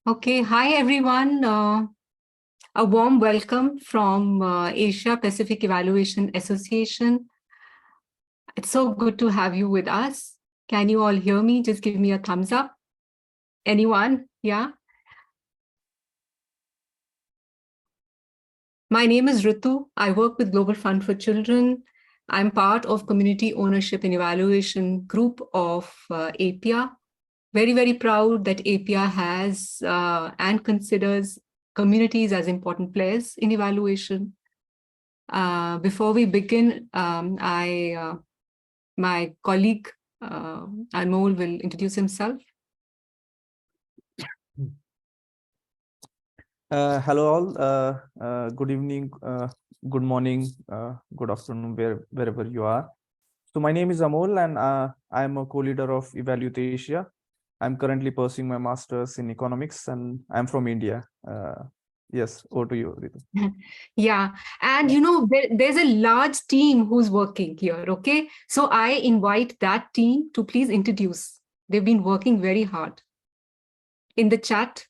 Okay, hi everyone. A warm welcome from Asia Pacific Evaluation Association. It's so good to have you with us. Can you all hear me? Just give me a thumbs up. Anyone? Yeah. My name is Ritu. I work with Global Fund for Children. I'm part of Community Ownership and Evaluation Group of APIA. Very, very proud that APIA has and considers communities as important players in evaluation. Before we begin, my colleague Anmol will introduce himself. Hello all. Good evening, good morning, good afternoon, wherever you are. So my name is Amol, and I am a co-leader of Evaluate Asia. I'm currently pursuing my master's in economics, and I'm from India. Yes, over to you, Ritu. Yeah, and you know, there's a large team who's working here, okay? So I invite that team to please introduce. They've been working very hard. In the chat.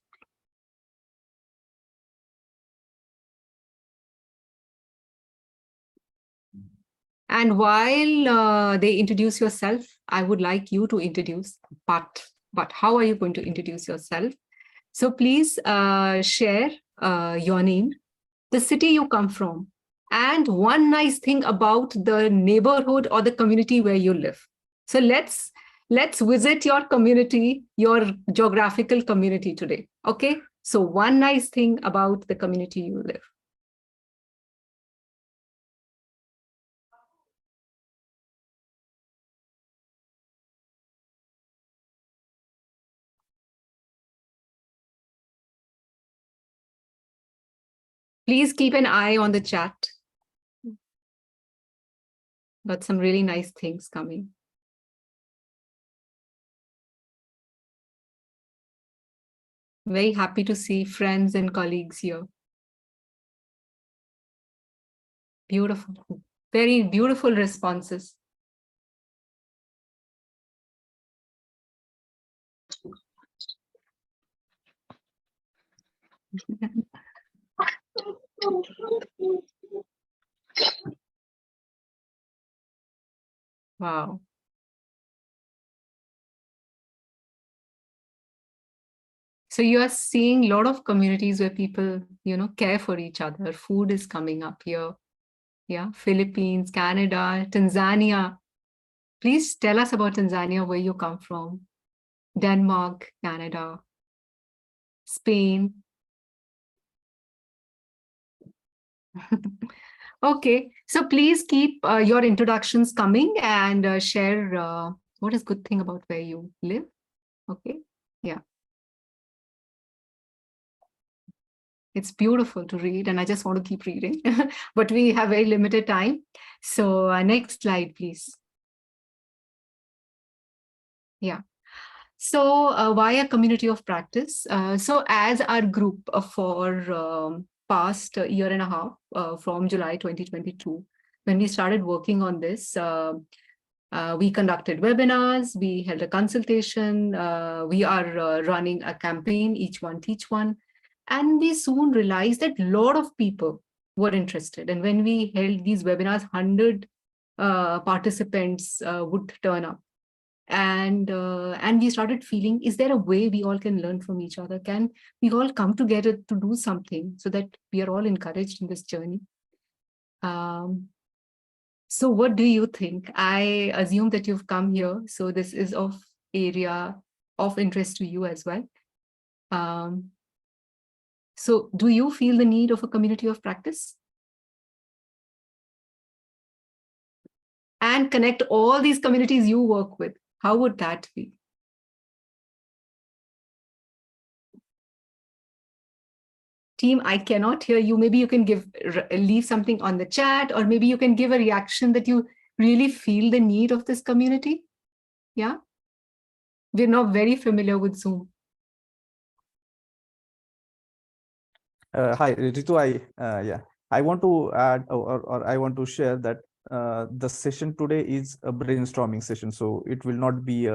And while they introduce yourself, I would like you to introduce, but how are you going to introduce yourself? So please share your name, the city you come from, and one nice thing about the neighborhood or the community where you live. So let's visit your community, your geographical community today. Okay. So one nice thing about the community you live. Please keep an eye on the chat. But some really nice things coming. Very happy to see friends and colleagues here. Beautiful, very beautiful responses. Wow. So you are seeing a lot of communities where people, you know, care for each other. Food is coming up here. Yeah, Philippines, Canada, Tanzania. Please tell us about Tanzania, where you come from. Denmark, Canada, Spain. Okay, so please keep your introductions coming and share what is good thing about where you live. Okay, yeah. It's beautiful to read and I just want to keep reading, but we have very limited time. So next slide, please. Yeah. So why a community of practice? So as our group for past year and a half from July 2022, when we started working on this, we conducted webinars, we held a consultation, we are running a campaign, each one teach one. And we soon realized that a lot of people were interested. And when we held these webinars, 100 participants would turn up. And we started feeling, is there a way we all can learn from each other? Can we all come together to do something so that we are all encouraged in this journey? So what do you think? I assume that you've come here, so this is of area of interest to you as well. So do you feel the need of a community of practice? And connect all these communities you work with. How would that be? Team, I cannot hear you. Maybe you can leave something on the chat, or maybe you can give a reaction that you really feel the need of this community. Yeah. We're not very familiar with Zoom. Hi, Ritu. I want to add or I want to share that the session today is a brainstorming session, so it will not be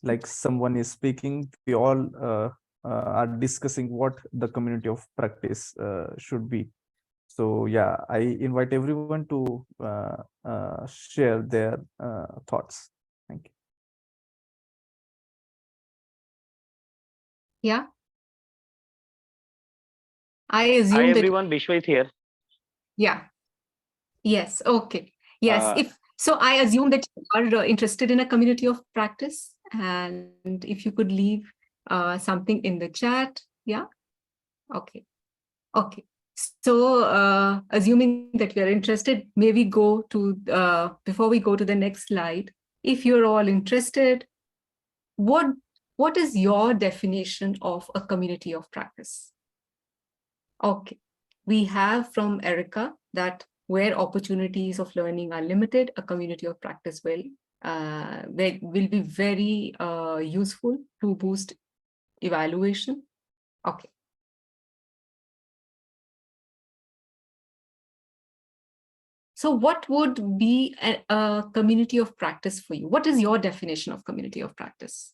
like someone is speaking. We all are discussing what the community of practice should be. So yeah, I invite everyone to share their thoughts. Thank you. Yeah. I Hi assume that, everyone, Vishwa is here. yeah. Yes. Okay. Yes. Uh, If so, I assume that you are interested in a community of practice, and if you could leave something in the chat. Yeah. Okay. Okay. So, assuming that we are interested, maybe go to before we go to the next slide. If you're all interested, what what is your definition of a community of practice? Okay. We have from Erica that where opportunities of learning are limited, a community of practice will be very useful to boost evaluation. Okay. So what would be a community of practice for you? What is your definition of community of practice?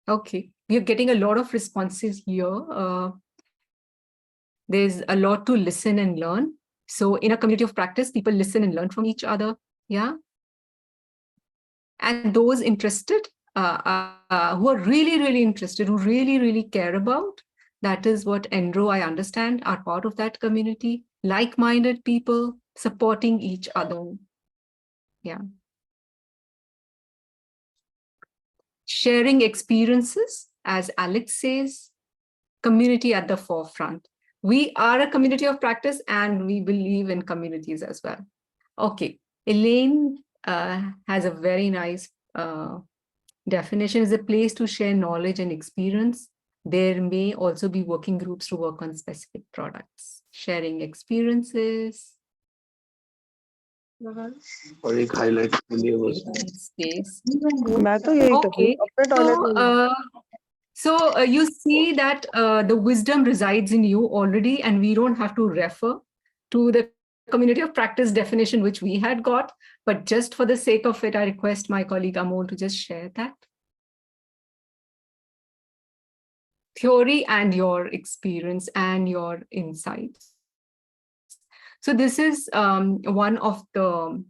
Okay, we are getting a lot of responses here. There's a lot to listen and learn. So in a community of practice, people listen and learn from each other. Yeah. And those interested, who are really, really interested, who really, really care about, that is what Enro, I understand, are part of that community, like-minded people supporting each other. Yeah. Sharing experiences, as Alex says, community at the forefront. We are a community of practice and we believe in communities as well. Okay, Elaine has a very nice definition, is a place to share knowledge and experience. There may also be working groups to work on specific products, sharing experiences. और एक highlight के लिए बस Space. मैं तो यही कर रही Okay, हूँ अपने टॉयलेट में so you see that the wisdom resides in you already, and we don't have to refer to the community of practice definition, which we had got. But just for the sake of it, I request my colleague Amol to just share that. Theory and your experience and your insights. So this is one of the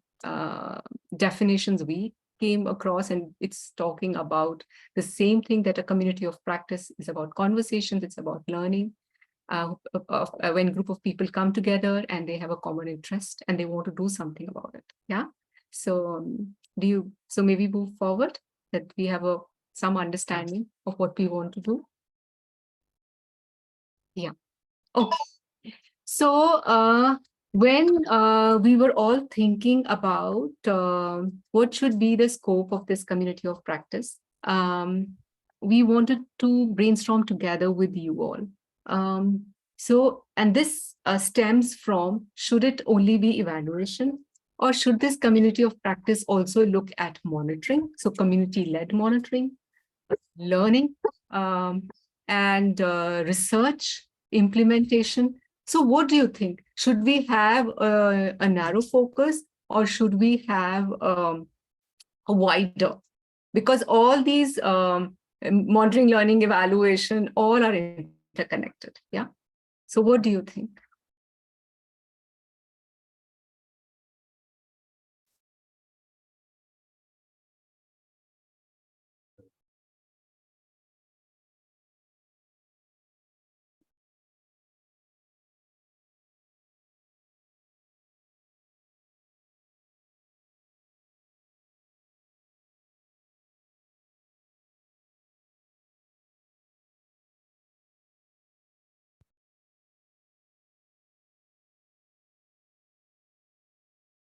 definitions we came across, and it's talking about the same thing, that a community of practice is about conversations, it's about learning. When a group of people come together and they have a common interest and they want to do something about it. Yeah. So so maybe move forward, that we have some understanding of what we want to do. Yeah. Okay. So when we were all thinking about what should be the scope of this community of practice, we wanted to brainstorm together with you all. And this stems from, should it only be evaluation, or should this community of practice also look at monitoring? So community-led monitoring, learning, and research, implementation. So what do you think? Should we have a narrow focus, or should we have a wider? Because all these monitoring, learning, evaluation, all are interconnected. Yeah. So what do you think?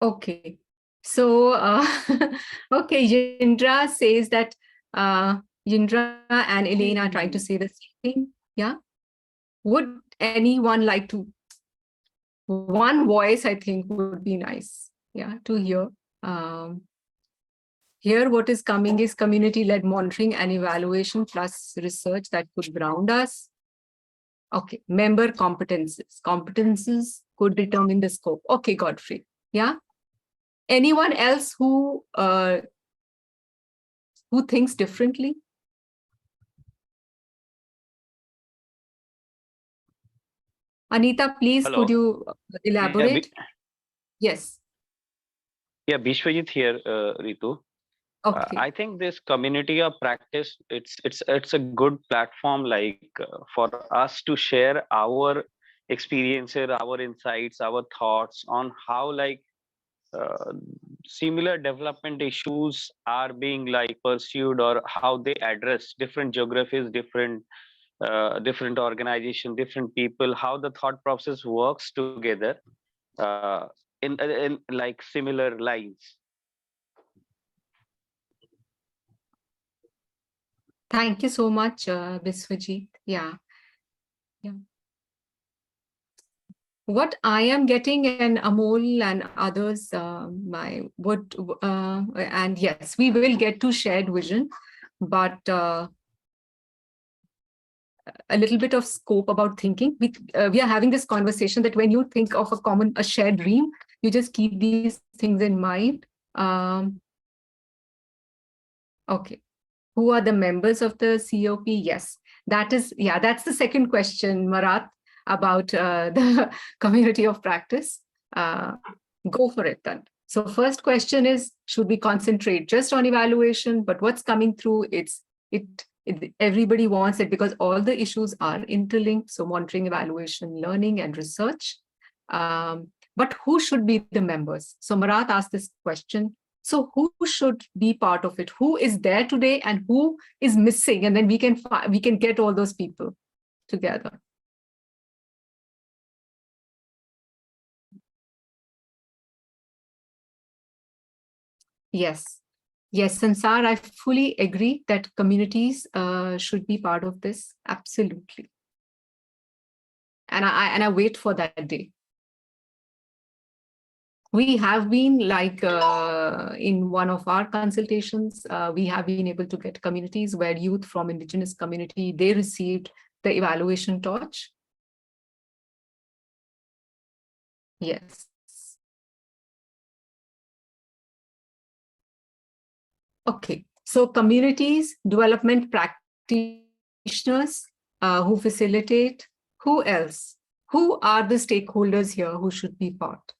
Okay. So, okay, Yindra says that Yindra and Elaine are trying to say the same thing. Yeah. Would anyone like to? One voice, I think, would be nice. Yeah, to hear. Here, what is coming is community-led monitoring and evaluation plus research that could ground us. Okay, member competences. Competences could determine the scope. Okay, Godfrey. Yeah. Anyone else who thinks differently? Anita, please, Hello. could you elaborate? Yes. Yeah, Bishwajit here, Ritu. Okay. I think this community of practice, it's a good platform, like for us to share our experiences, our insights, our thoughts on how like uh, similar development issues are being like pursued, or how they address different geographies, different organization, different people, how the thought process works together uh, in like similar lines. Thank you so much, Biswajit. Yeah. What I am getting, and Amol and others, and yes, we will get to shared vision, but a little bit of scope about thinking. We are having this conversation that when you think of a shared dream, you just keep these things in mind. Okay. Who are the members of the COP? Yes, that's the second question, Marat, about the community of practice. Go for it then. So first question is, should we concentrate just on evaluation? But what's coming through, everybody wants it because all the issues are interlinked. So monitoring, evaluation, learning, and research. But who should be the members? So Marat asked this question. So who should be part of it? Who is there today and who is missing? And then we can get all those people together. Yes. Yes, Sansar, I fully agree that communities should be part of this. Absolutely. And I wait for that day. We have been like in one of our consultations, we have been able to get communities where youth from indigenous community, they received the evaluation torch. Yes. Okay, so communities, development practitioners who facilitate, who else? Who are the stakeholders here who should be part?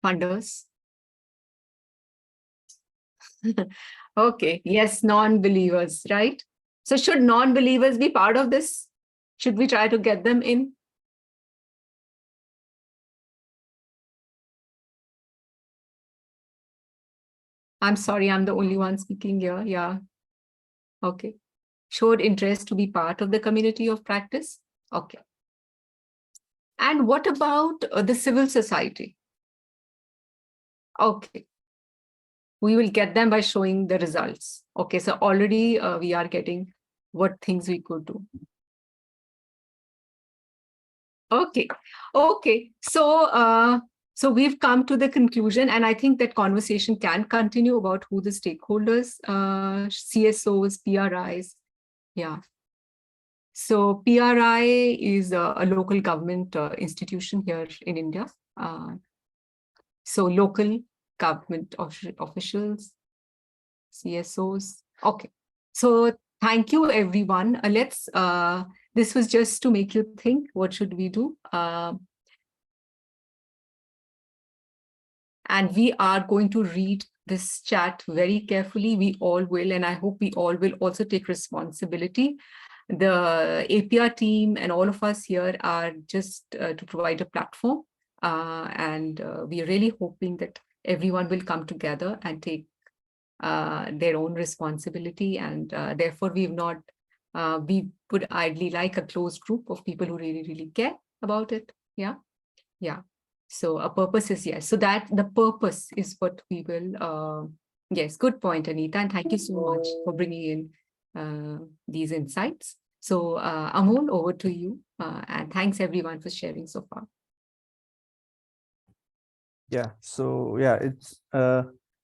Funders? Okay, yes, non-believers, right? So should non-believers be part of this? Should we try to get them in? I'm sorry, I'm the only one speaking here. Yeah. Okay. Showed interest to be part of the community of practice. Okay. And what about the civil society? Okay. We will get them by showing the results. Okay, so already we are getting what things we could do. Okay, okay. So we've come to the conclusion, and I think that conversation can continue about who the stakeholders, CSOs, PRIs. Yeah. So PRI is a local government institution here in India. So local government officials, CSOs. Okay. So thank you, everyone. This was just to make you think, what should we do? And we are going to read this chat very carefully. We all will, and I hope we all will also take responsibility. The APR team and all of us here are just to provide a platform. And we are really hoping that everyone will come together and take their own responsibility. And therefore, we would ideally like a closed group of people who really, really care about it. Yeah. Yeah. So a purpose is yes. So that the purpose is what we will, yes, good point, Anita. And thank you so much for bringing in these insights. So Amol, over to you. And thanks everyone for sharing so far. Yeah, so yeah,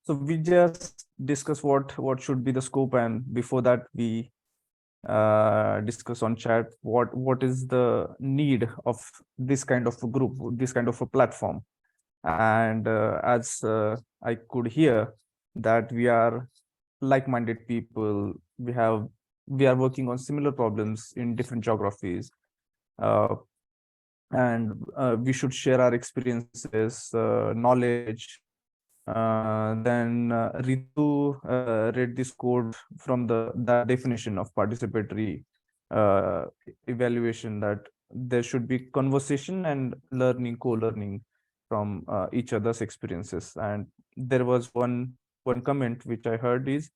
So we just discuss what should be the scope, and before that we discuss on chat what is the need of this kind of a group, this kind of a platform. And as I could hear that we are like-minded people, we are working on similar problems in different geographies, uh, and we should share our experiences, knowledge. Then Ritu read this code from that definition of participatory evaluation, that there should be conversation and learning, co-learning from each other's experiences. And there was one comment which I heard is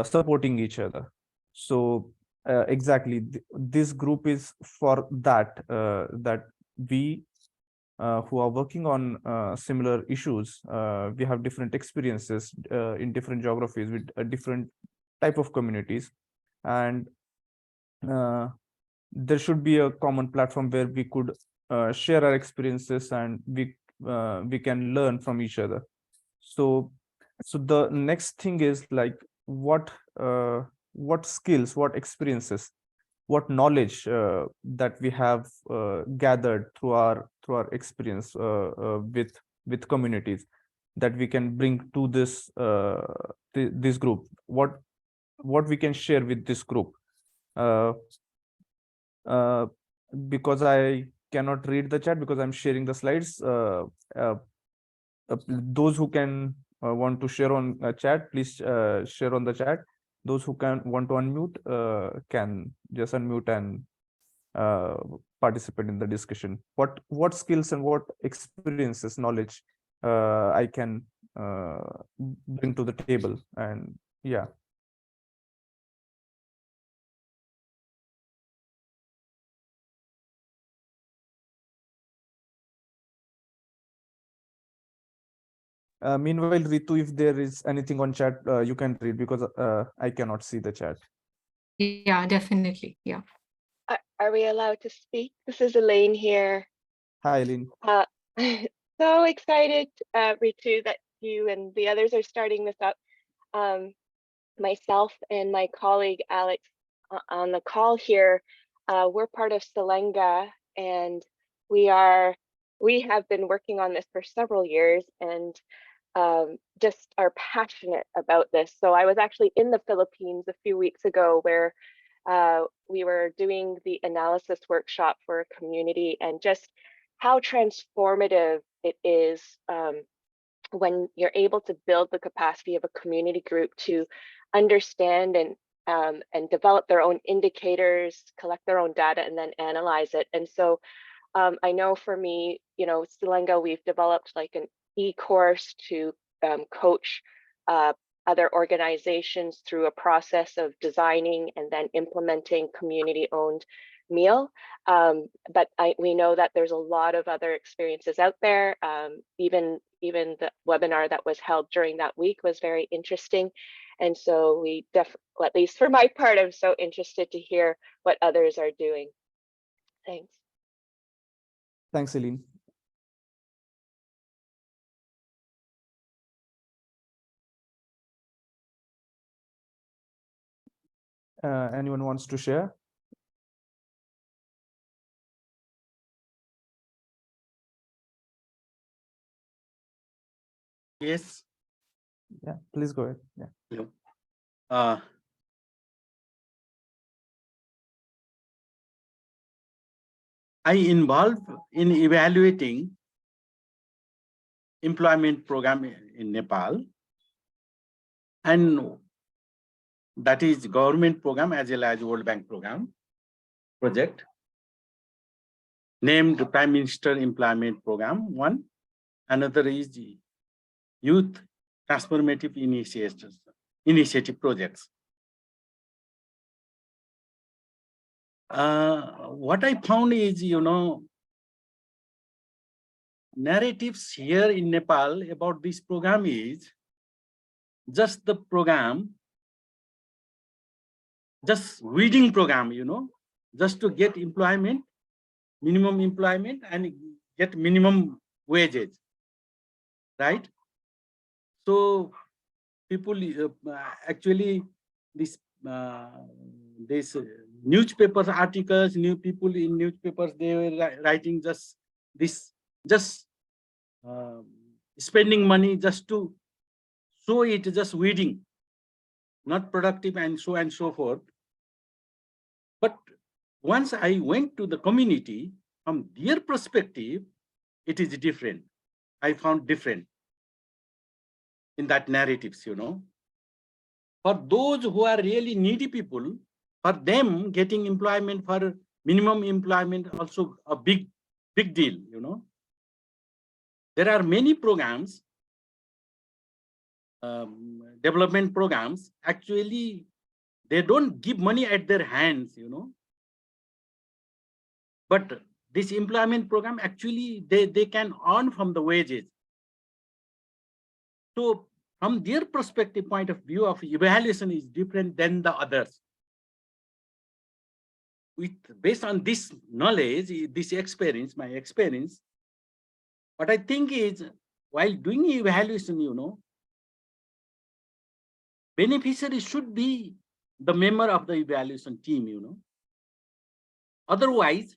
supporting each other. So exactly, this group is for that, that we who are working on similar issues, we have different experiences in different geographies with a different type of communities, and there should be a common platform where we could share our experiences, and we can learn from each other. So the next thing is like what skills, what experiences, what knowledge that we have gathered through our experience with communities, that we can bring to this group, what we can share with this group. uh, uh, because I cannot read the chat because I'm sharing the slides. Uh, those who can want to share on chat, please share on the chat. Those who can want to unmute can just unmute and uh, participate in the discussion. What skills and what experiences, knowledge I can bring to the table. And yeah. Meanwhile, Ritu, if there is anything on chat, you can read, because I cannot see the chat. Yeah, definitely. Yeah. Are we allowed to speak? This is Elaine here. Hi, Eileen. So excited, Ritu, that you and the others are starting this up. Myself and my colleague Alex on the call here, we're part of Selenga, and we have been working on this for several years, and just are passionate about this. So I was actually in the Philippines a few weeks ago, where we were doing the analysis workshop for a community, and just how transformative it is when you're able to build the capacity of a community group to understand and develop their own indicators, collect their own data, and then analyze it. And so I know for me, Selenga, we've developed like an e-course to coach other organizations through a process of designing and then implementing community-owned meal. But we know that there's a lot of other experiences out there. Even the webinar that was held during that week was very interesting. And so we at least for my part, I'm so interested to hear what others are doing. Thanks. Thanks, Eileen. Anyone wants to share? Yes. Yeah, please go ahead. Yeah. Hello. I involved in evaluating employment program in Nepal, and that is government program as well as World Bank program project named Prime Minister Employment Program 1. Another is Youth Transformative Initiative projects. What I found is, narratives here in Nepal about this program is just the program, just weeding program, just to get employment, minimum employment, and get minimum wages, right? So people actually this newspapers articles, new people in newspapers, they were writing just this, just spending money just to show it, just weeding, not productive, and so forth. But once I went to the community, from their perspective, it is different. I found different in that narratives, you know. For those who are really needy people, for them getting employment for minimum employment also a big deal, you know. There are many programs, development programs, actually they don't give money at their hands, you know. But this employment program, actually they can earn from the wages. So from their perspective, point of view of evaluation is different than the others. Based on this knowledge, this experience, my experience, what I think is, while doing evaluation, you know, beneficiary should be the member of the evaluation team, you know. Otherwise,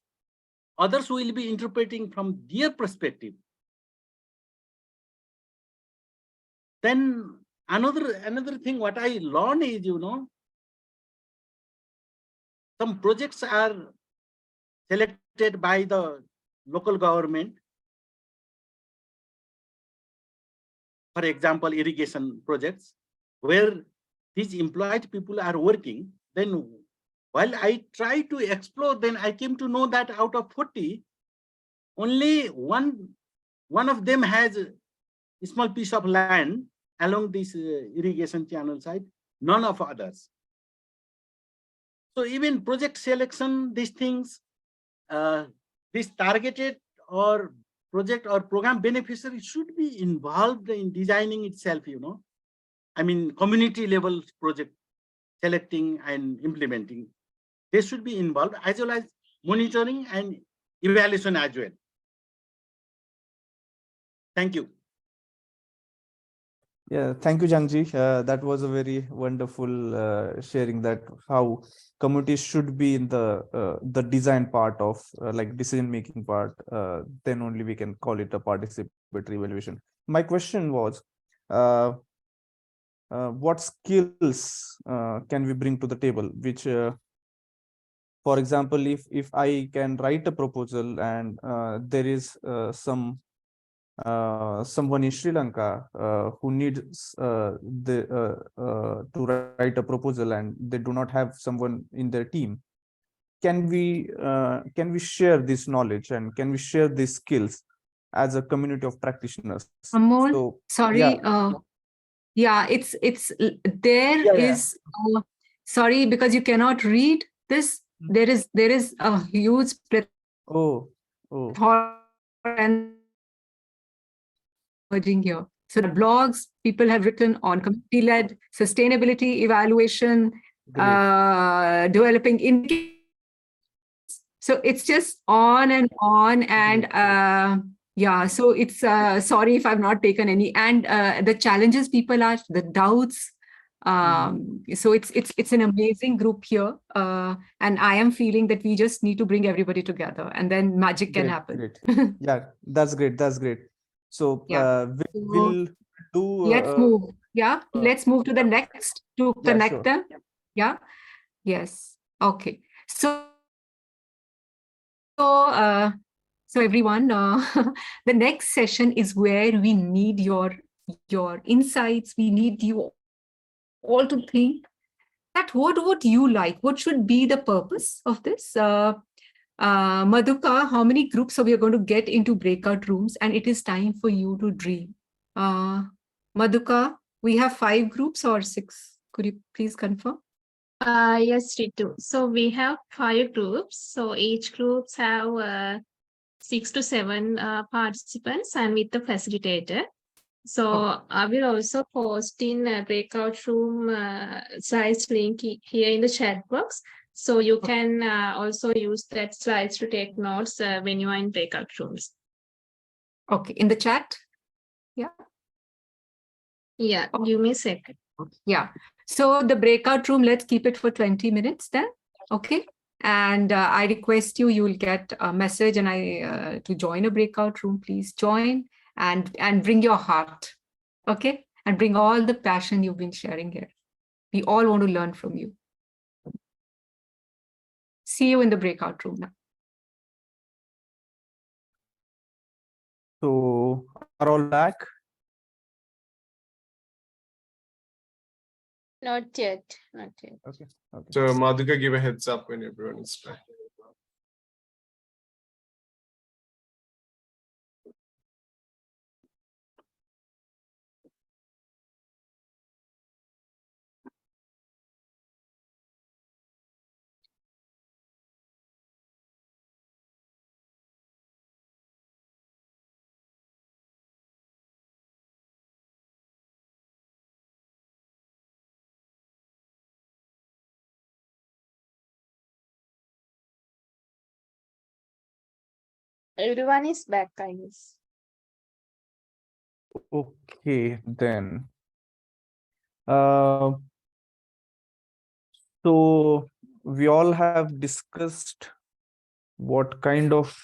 others will be interpreting from their perspective. Then another thing what I learned is, you know, some projects are selected by the local government. For example, irrigation projects, where these employed people are working. Then while I try to explore, then I came to know that out of 40, only one of them has a small piece of land along this irrigation channel side, none of others. So even project selection, these things, this targeted or project or program beneficiary should be involved in designing itself, you know. I mean, community level project selecting and implementing, they should be involved, as well as monitoring and evaluation as well. Thank you. Yeah, thank you, Jangji. That was a very wonderful sharing that how communities should be in the design part of like decision making part. Then only we can call it a participatory evaluation. My question was, what skills can we bring to the table? Which, for example, if I can write a proposal and there is someone in Sri Lanka who needs to write a proposal and they do not have someone in their team, can we share this knowledge and can we share these skills as a community of practitioners? Amol, So sorry. Yeah, it's there Yeah, is sorry, because you cannot read this. There is a huge oh and emerging here. So the blogs people have written on community-led sustainability evaluation, great. developing indicators. So it's just on and on, and yeah. So it's sorry if I've not taken any, and the challenges people are, the doubts. So it's an amazing group here, and I am feeling that we just need to bring everybody together, and then magic can happen. Great. Yeah, that's great. That's great. So Yeah. we'll do. Let's move. Yeah, let's move to the next to connect sure. them. Yeah. Yes. Okay. So everyone, the next session is where we need your insights. We need you all to think that what would you like? What should be the purpose of this? Madhuka, how many groups are we going to get into breakout rooms? And it is time for you to dream. Madhuka, we have 5 groups or 6? Could you please confirm? Yes, Ritu. So we have 5 groups. So each groups have 6 to 7 participants and with the facilitator. So I will also post in a breakout room slides link here in the chat box. So you can also use that slides to take notes when you are in breakout rooms. Okay, in the chat? Yeah. Yeah, give me a second. Yeah. So the breakout room, let's keep it for 20 minutes then. Okay. And I request you, you'll get a message and to join a breakout room, please join and bring your heart. Okay. And bring all the passion you've been sharing here. We all want to learn from you. See you in the breakout room now. So are all back? Not yet, not yet. Okay. Okay. So Madhuka, give a heads up when everyone is back. Everyone is back, I guess. Okay, then. So we all have discussed what kind of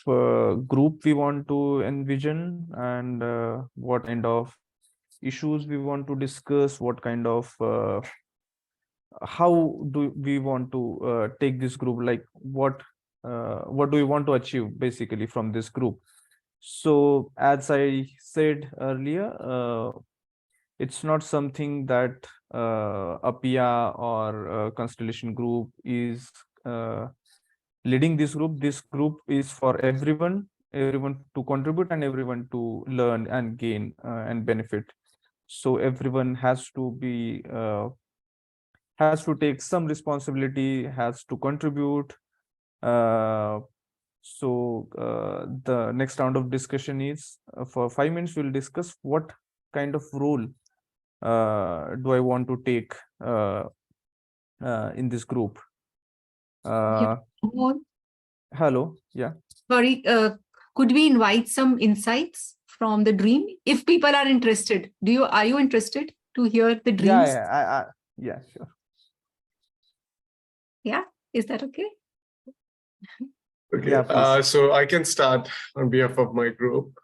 group we want to envision and what kind of issues we want to discuss, what kind of how do we want to take this group, like what do we want to achieve basically from this group. So as I said earlier, it's not something that a PIA or a Constellation group is leading this group. This group is for everyone to contribute and everyone to learn and gain and benefit. So everyone has to be has to take some responsibility, has to contribute. The next round of discussion is for 5 minutes we'll discuss what kind of role do I want to take in this group. Hello, yeah. Sorry, could we invite some insights from the dream? If people are interested, are you interested to hear the dreams? Yeah, sure. Yeah, is that okay? Okay, Yeah, so I can start on behalf of my group.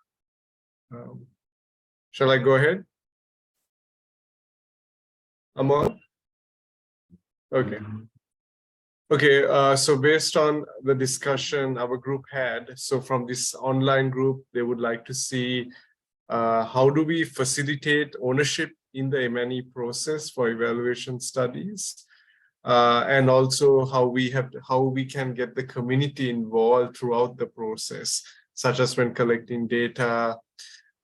Shall I go ahead? Amol? Okay. Okay, so based on the discussion our group had, so from this online group, they would like to see how do we facilitate ownership in the M&E process for evaluation studies, and also how we can get the community involved throughout the process, such as when collecting data.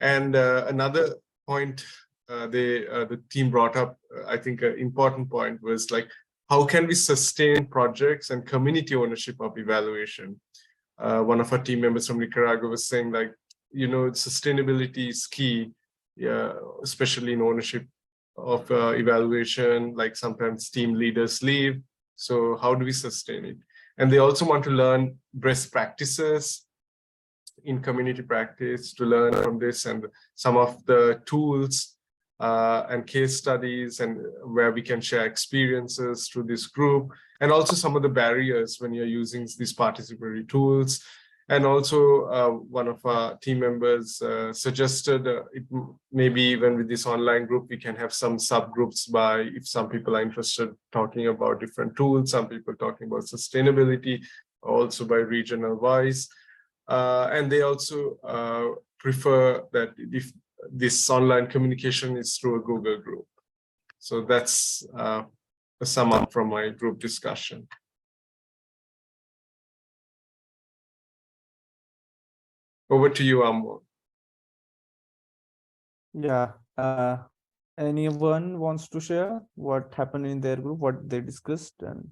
And another point the team brought up, I think an important point was like, how can we sustain projects and community ownership of evaluation? One of our team members from Nicaragua was saying, like, sustainability is key, yeah, especially in ownership of evaluation. Like sometimes team leaders leave, so how do we sustain it? And they also want to learn best practices in community practice, to learn from this and some of the tools and case studies, and where we can share experiences through this group, and also some of the barriers when you're using these participatory tools. And also one of our team members suggested maybe even with this online group, we can have some subgroups by, if some people are interested, talking about different tools, some people talking about sustainability, also by regional wise. And they also prefer that if this online communication is through a Google group. So that's a sum up from my group discussion. Over to you, Amol. Yeah. Anyone wants to share what happened in their group, what they discussed? And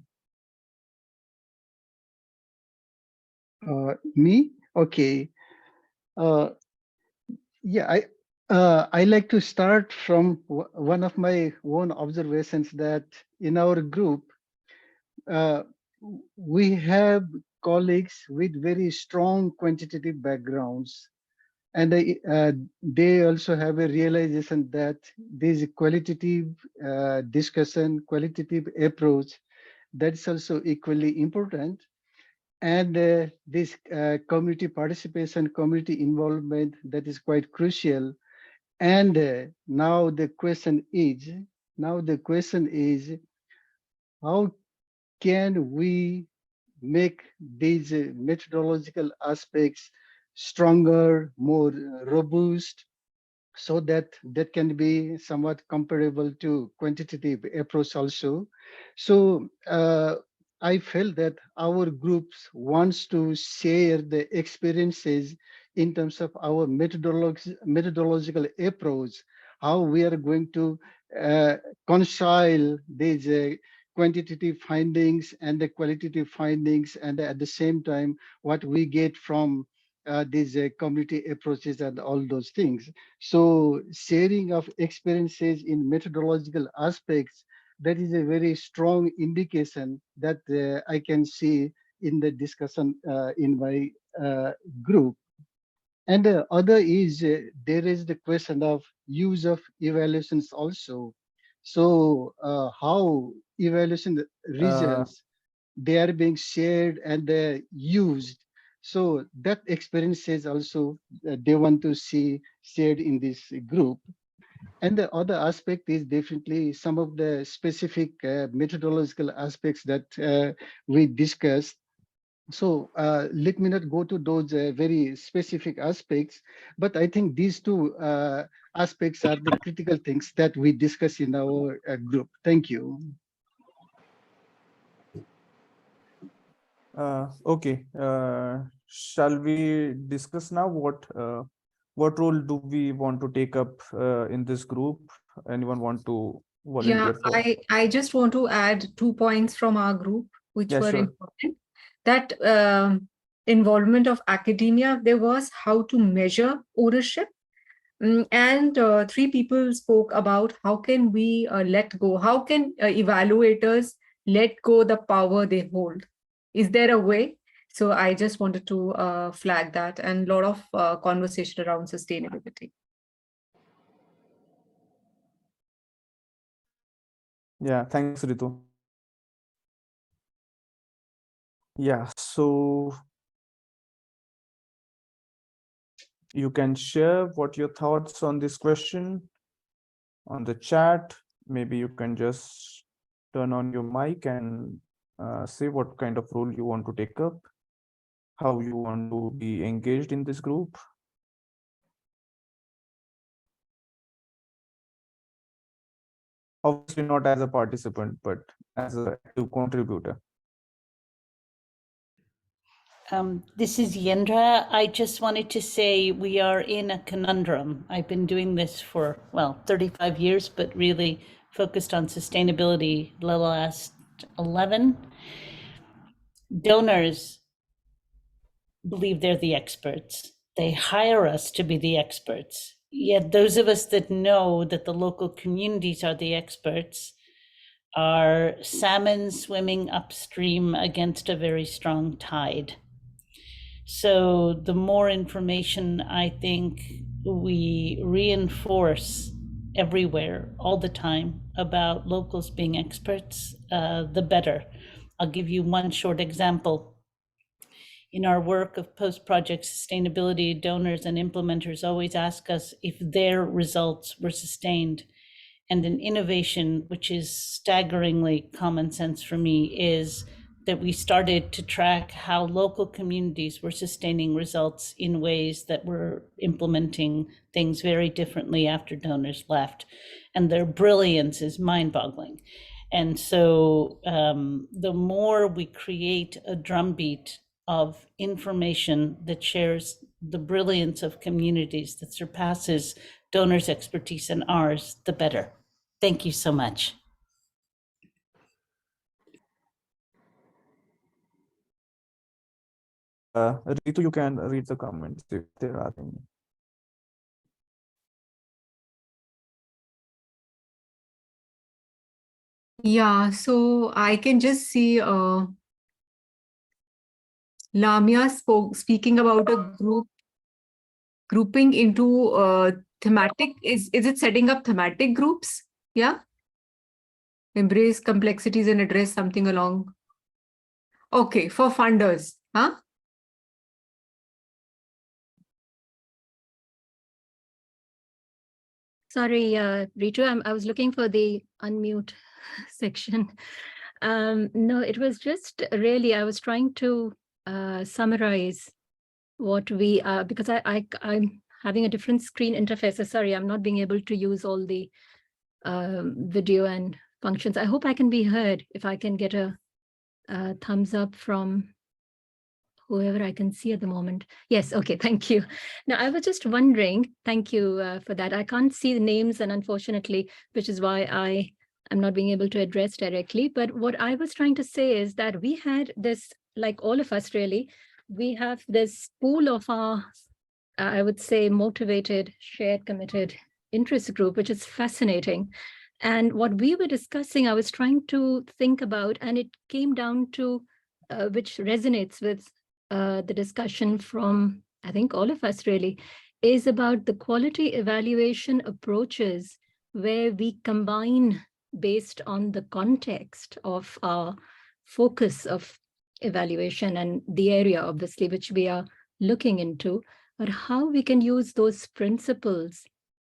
me? Okay. Yeah, I like to start from one of my own observations, that in our group, we have colleagues with very strong quantitative backgrounds, And they also have a realization that this qualitative discussion, qualitative approach, that's also equally important. And this community participation, community involvement, that is quite crucial. And now the question is, how can we make these methodological aspects stronger, more robust, so that that can be somewhat comparable to quantitative approach also. So I felt that our groups wants to share the experiences in terms of our methodological approach, how we are going to reconcile these quantitative findings and the qualitative findings, and at the same time what we get from these community approaches and all those things. So sharing of experiences in methodological aspects, that is a very strong indication that I can see in the discussion in my group. And the other is there is the question of use of evaluations also. So how evaluation results, they are being shared and used. So that experiences also they want to see shared in this group. And the other aspect is definitely some of the specific methodological aspects that we discussed. So let me not go to those very specific aspects, but I think these two aspects are the critical things that we discuss in our group. Thank you. Okay. Shall we discuss now what role do we want to take up in this group? Anyone want to volunteer for? I just want to add 2 points from our group, which Yeah, were sure. important. That involvement of academia, there was how to measure ownership. And 3 people spoke about how can we let go, how can evaluators let go the power they hold. Is there a way? So I just wanted to flag that, and a lot of conversation around sustainability. Yeah, thanks, Ritu. Yeah, so you can share what your thoughts on this question on the chat. Maybe you can just turn on your mic and say what kind of role you want to take up, how you want to be engaged in this group. Obviously not as a participant, but as an active contributor. This is Yendra. I just wanted to say we are in a conundrum. I've been doing this for, well, 35 years, but really focused on sustainability the last 11. Donors believe they're the experts. They hire us to be the experts. Yet those of us that know that the local communities are the experts are salmon swimming upstream against a very strong tide. So the more information I think we reinforce everywhere all the time about locals being experts, the better. I'll give you one short example. In our work of post-project sustainability, donors and implementers always ask us if their results were sustained. And an innovation, which is staggeringly common sense for me, is that we started to track how local communities were sustaining results in ways that were implementing things very differently after donors left. And their brilliance is mind-boggling. And so the more we create a drumbeat of information that shares the brilliance of communities that surpasses donors' expertise and ours, the better. Thank you so much. Ritu, you can read the comments if there are any. Yeah, so I can just see Lamia speaking about a group grouping into thematic, is it setting up thematic groups? Yeah. Embrace complexities and address something along. Okay, for funders, huh? Sorry, Ritu, I was looking for the unmute section. No, it was just really, I was trying to summarize what we are, because I'm having a different screen interface. So sorry, I'm not being able to use all the video and functions. I hope I can be heard. If I can get a thumbs up from whoever I can see at the moment. Yes, okay, thank you. Now, I was just wondering, thank you for that. I can't see the names, and unfortunately, which is why I'm not being able to address directly. But what I was trying to say is that we had this, like all of us really, we have this pool of our, I would say, motivated, shared, committed interest group, which is fascinating. And what we were discussing, I was trying to think about, and it came down to, which resonates with the discussion from, I think, all of us really, is about the quality evaluation approaches where we combine based on the context of our focus of evaluation and the area, obviously, which we are looking into, but how we can use those principles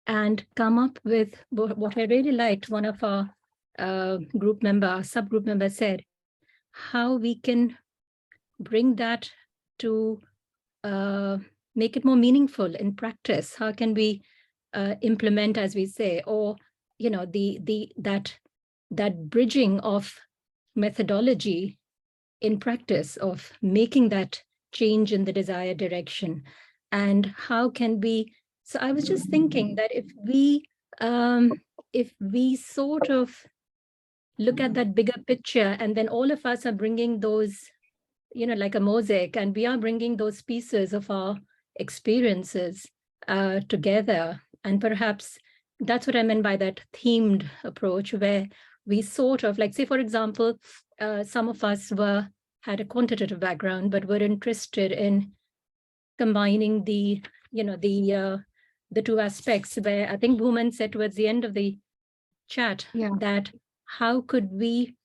and come up with what I really liked. One of our subgroup member said, how we can bring that to make it more meaningful in practice. How can we implement, as we say, or that bridging of methodology in practice of making that change in the desired direction, and how can we? So I was just thinking that if we sort of look at that bigger picture, and then all of us are bringing those, like a mosaic, and we are bringing those pieces of our experiences together. And perhaps that's what I meant by that themed approach, where we sort of, like, say, for example, some of us had a quantitative background, but were interested in combining the two aspects, where I think Bhuman said towards the end of the chat that how could we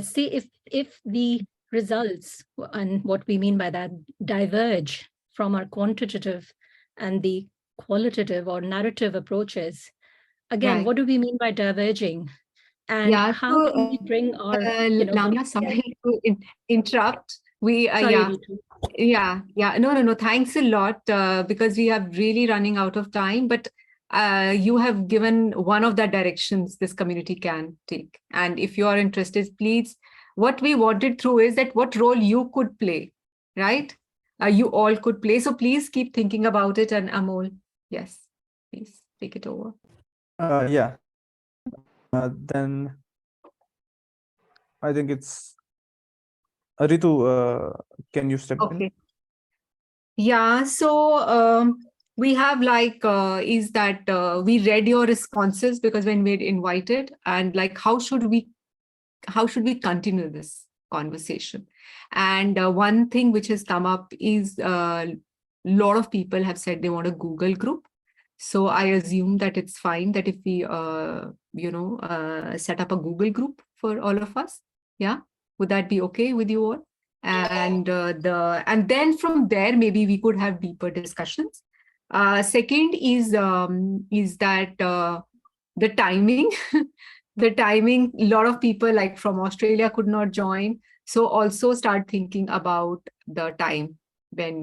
see if the results, and what we mean by that, diverge from our quantitative and the qualitative or narrative approaches. Again, what do we mean by diverging? And how can we bring our Lamia, sorry to interrupt. Sorry, No. Thanks a lot, because we are really running out of time. But you have given one of the directions this community can take. And if you are interested, please, what we wanted through is that what role you could play, right? You all could play. So please keep thinking about it. And Amol, yes, please take it over. Yeah. Then I think it's Ritu. Can you step in? Yeah, so we have is that we read your responses, because when we're invited, and like how should we continue this conversation? And one thing which has come up is a lot of people have said they want a Google group. So I assume that it's fine that if we set up a Google group for all of us. Yeah, would that be okay with you all? And then from there maybe we could have deeper discussions. Second is that the timing. The timing, a lot of people like from Australia could not join, so also start thinking about the time when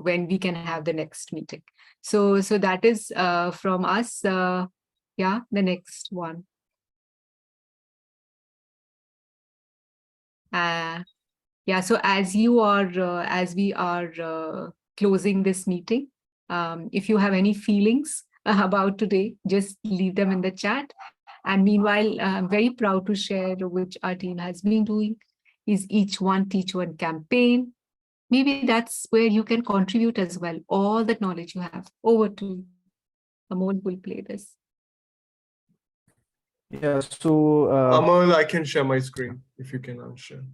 when we can have the next meeting. So that is from us. The next one. So as we are closing this meeting, if you have any feelings about today, just leave them in the chat. And meanwhile, I'm very proud to share which our team has been doing is Each One Teach One campaign. Maybe that's where you can contribute as well. All that knowledge you have. Over to you. Amol will play this. Yeah, so Amal, I can share my screen if you can unshare.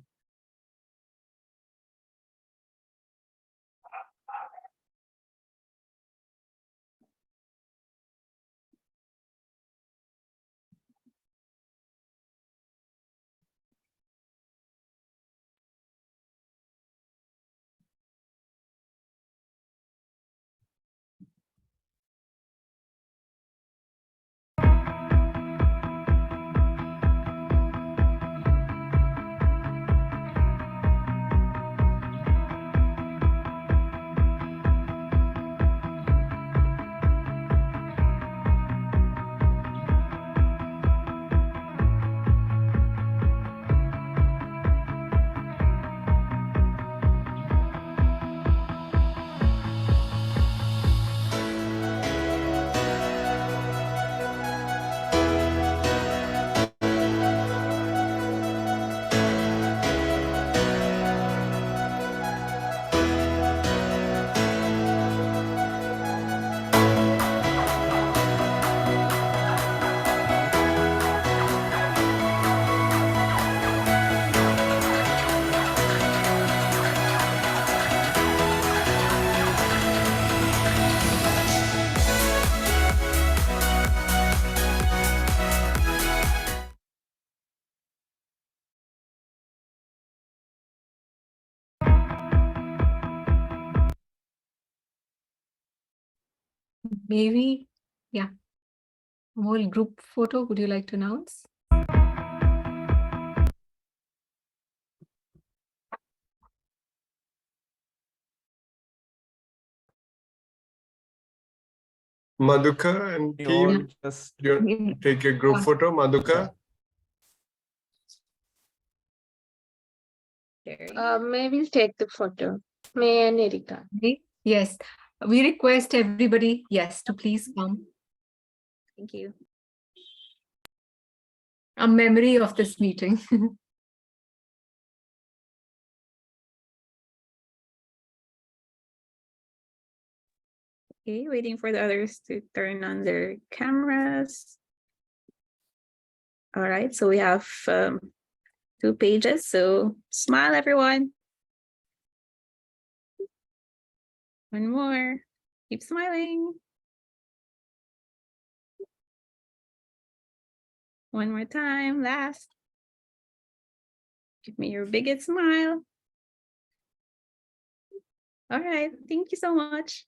maybe, yeah. Whole group photo, would you like to announce? Madhuka and We all team, just you take a group photo, Madhuka. May will take the photo. May and Erika. Okay. Yes, we request everybody, yes, to please come. Thank you. A memory of this meeting. Okay, waiting for the others to turn on their cameras. All right, so we have 2 pages, so smile everyone. One more, keep smiling. One more time, last. Give me your biggest smile. All right, thank you so much.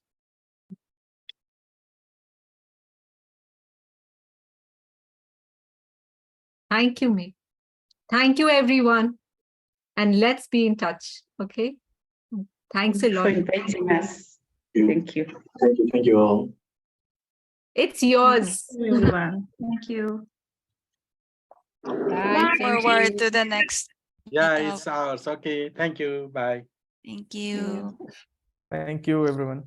Thank you, May. Thank you, everyone. And let's be in touch, okay? Thanks a For lot. inviting us. Thank you. Thank you all. It's yours. Everyone, thank you. Bye. Look forward to the next Yeah, meetup. it's ours. Okay. Thank you. Bye. Thank you. thank you, everyone.